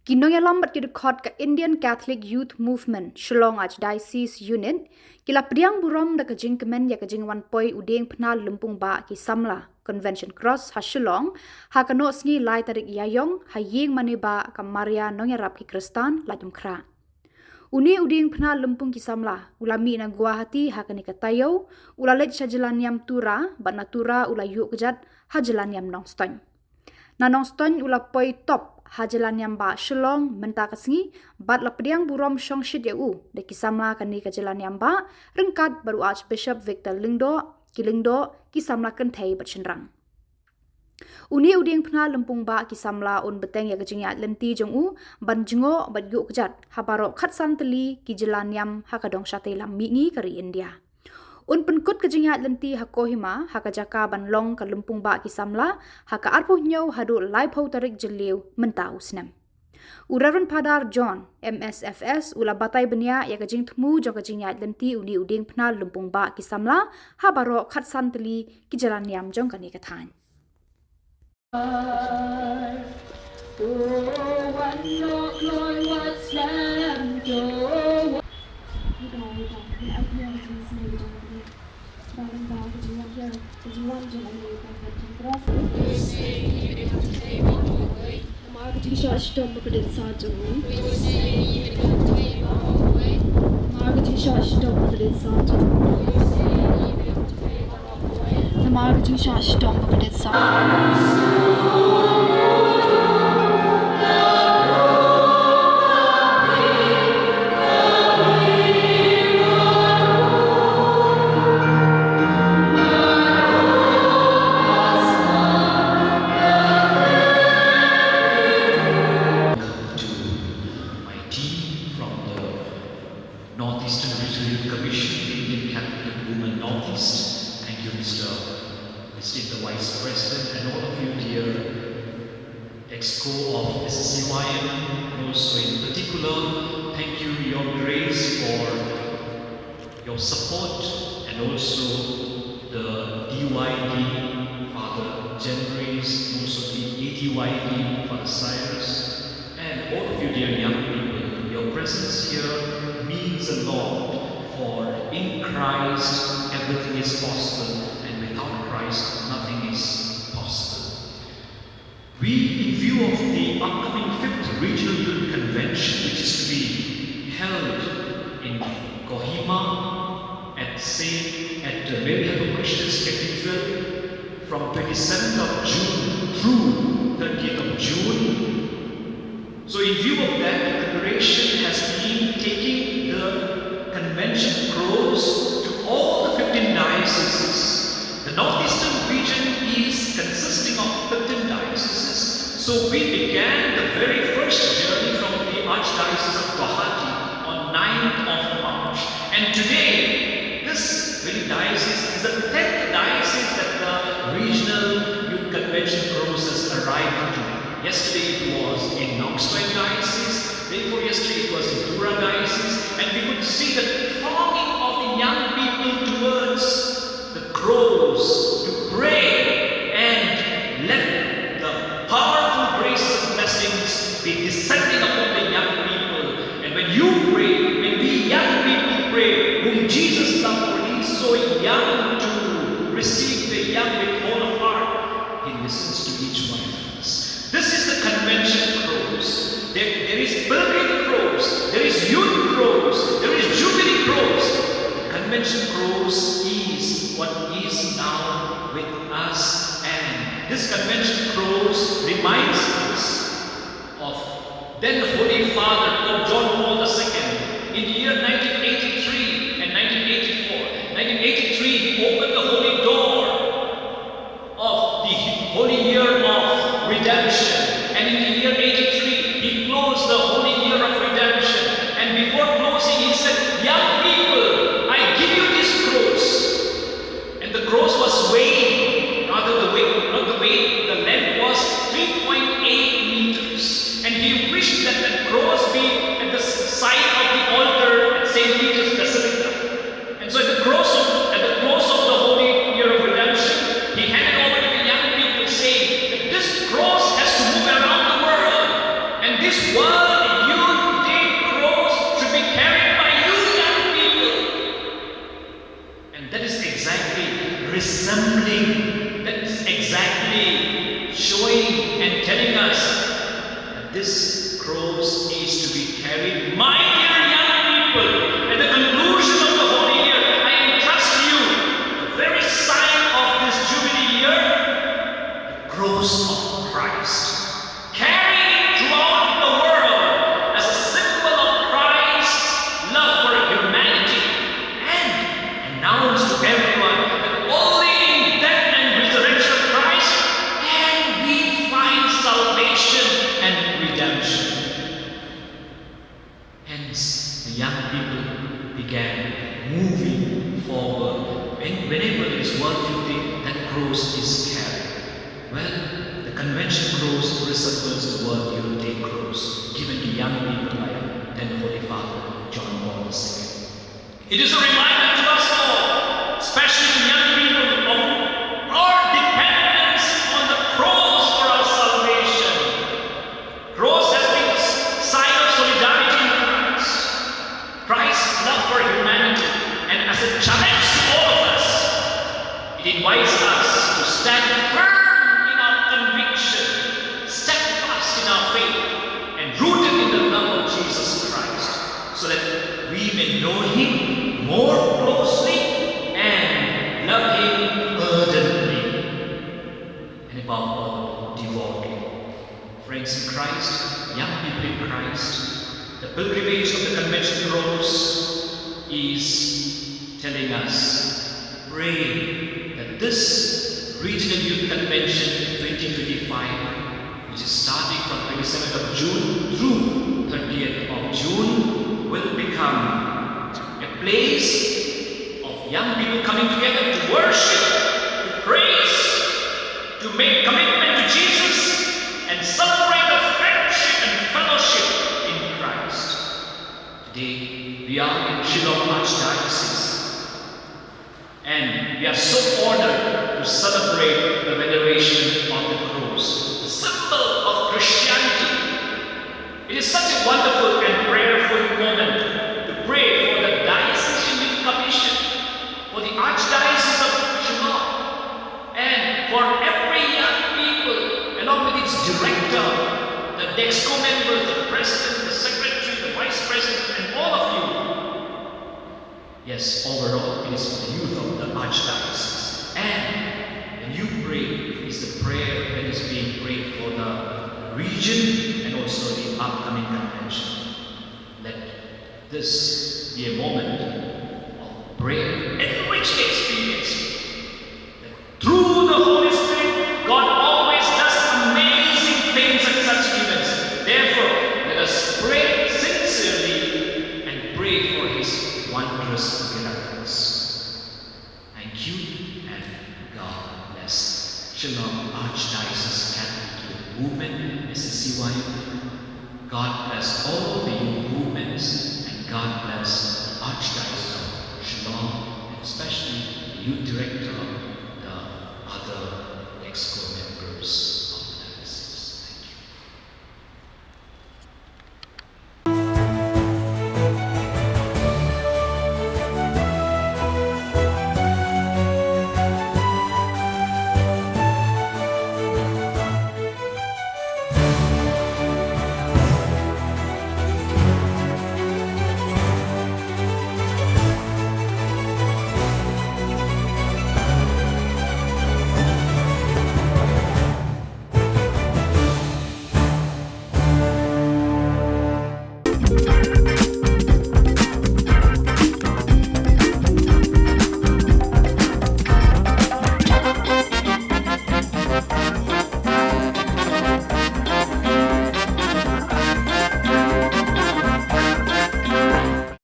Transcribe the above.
Kinong lambat ki dekhot ka Indian Catholic Youth Movement Shillong Archdiocese Unit kila priang buram da kajing kemen ya kajing wan poi udeng pnal lumpung ba ki Samla Convention Cross ha Shillong ha kano sni lai tarik yayong ha yeng mane ba ka Maria nong yarap ki Kristan lajum kra Uni uding pnal lumpung ki Samla ulami na Guwahati ha kani katayo ulalet sa jalan yam tura ba natura ulayu kejat ha jalan yam Nongstoin na Nongstoin ulapoi top hajalan yang ba Shillong menta kasngi bat lapdiang burom shong shit yau de kisamla kani ka jalan yang ba rengkat baru Archbishop Victor Lingdo kisamla kan thai bat chenrang uni uding phna lempung ba kisamla un beteng ya kajing ya lenti jong u ban jingo bat yu kjat habaro khat santeli ki jalan yam hakadong shate lam mingi kari India Un penkut kejingat lenti hakohima haka jaka ban long ka lumpung ba ki Samla haka arpoh nyau hadu lai pau tarik jeliu mentau senam. Uraran padar John MSFS ula batai benia ya kajing temu jong kejingat lenti uni uding pna lumpung ba ki Samla ha baro khat santeli ki jalan yam jong kani kathan. Northeastern Regional Commission, Indian Catholic Women Northeast. Thank you, Mr. Distinct Vice President, and all of you dear Exco of SCYM, and also in particular, thank you, Your Grace, for your support, and also the DYD, Father Generis, also the ADYD, Father Cyrus, and all of you dear young people. Your presence here means a lot, for in Christ everything is possible, and without Christ nothing is possible. We, in view of the upcoming 5th Regional Youth Convention, which is to be held in Kohima at Meghalaya Christians Cathedral from 27th of June through 30th of June. So in view of that, the preparation has been taking the convention crows to all the 15 dioceses. The northeastern region is consisting of 15 dioceses. So we began the very first journey from the Archdiocese of Guwahati on 9th of March. And today, this very diocese is the 10th diocese that the regional youth convention crows has arrived to. Yesterday it was in Nongstoin diocese, therefore yesterday it was in Tura diocese, and we could see the thronging of the young people towards the crows to pray and let the powerful graces and blessings be descending upon the young people. And when you pray, when we young people pray, whom Jesus loved, for he is so young to receive the young with all of heart, he listens to each one of us. This is the convention crows. There is pilgrim crows, there is youth crows, there is jubilee crows. Convention crows is what is now with us, and this convention crows reminds us of then Holy Father Pope John Paul II in the year 1983 and 1984. 1983 he opened the holy door of the holy year of redemption, and in the year 83 he closed the holy year of redemption, and before closing he said, young people, I give you this cross. And the cross was weighing, not the weight, the length was 3.8 meters, and he wished that the cross be at the side of the altar at resembling, that's exactly showing and telling us that this cross is to be carried. My dear young people, at the conclusion of the holy year, I entrust to you the very sign of this Jubilee year, the cross of Christ, carried throughout the world as a symbol of Christ's love for humanity, and announced to everyone that only in death and resurrection of Christ can we find salvation and redemption. Hence, the young people began moving forward. Whenever there is worldly thing, that cross is carried. Well, the convention cross resembles the World Day cross given to young people by then Holy Father John Paul II. It is a reminder to us all, especially to young people, of our dependence on the cross for our salvation. Cross has been a sign of solidarity in Christ, Christ's love for humanity, and as a challenge to all of us, it invites us to stand firm in our conviction, steadfast in our faith, and rooted in the love of Jesus Christ, so that we may know Him more closely and love Him ardently, and above all, devotedly. Friends in Christ, young people in Christ, the pilgrimage of the Convention Cross is telling us, pray that this Regional Youth Convention 2025, which is starting from 27th of June through 30th of June, will become a place of young people coming together to worship, to praise, to make commitment to Jesus, and celebrate the friendship and fellowship in Christ. Today, we are in Shillong Archdiocese, and we are so honored to celebrate the veneration of the cross, the symbol of Christianity. It is such a wonderful and prayerful moment to pray for the Diocesan Youth Commission, for the Archdiocese of Shillong, and for every young people, along with its director, the DEXCO members, the president, the secretary, the vice president, and all of you. Yes, overall, it is for the youth of the Archdiocese. And when you pray, it's the prayer that is being prayed for the region and also the upcoming convention. Let this be a moment of prayer, enrich the experience. That through the Holy Spirit, God always does amazing things at such events. Therefore, let us pray sincerely and pray for His wondrous miracles. Thank you, and God bless. Shillong Archdiocese Catholic Youth Movement, SCCY. God bless all the youth movements, and God bless the Archdiocese of Shillong, and especially the youth director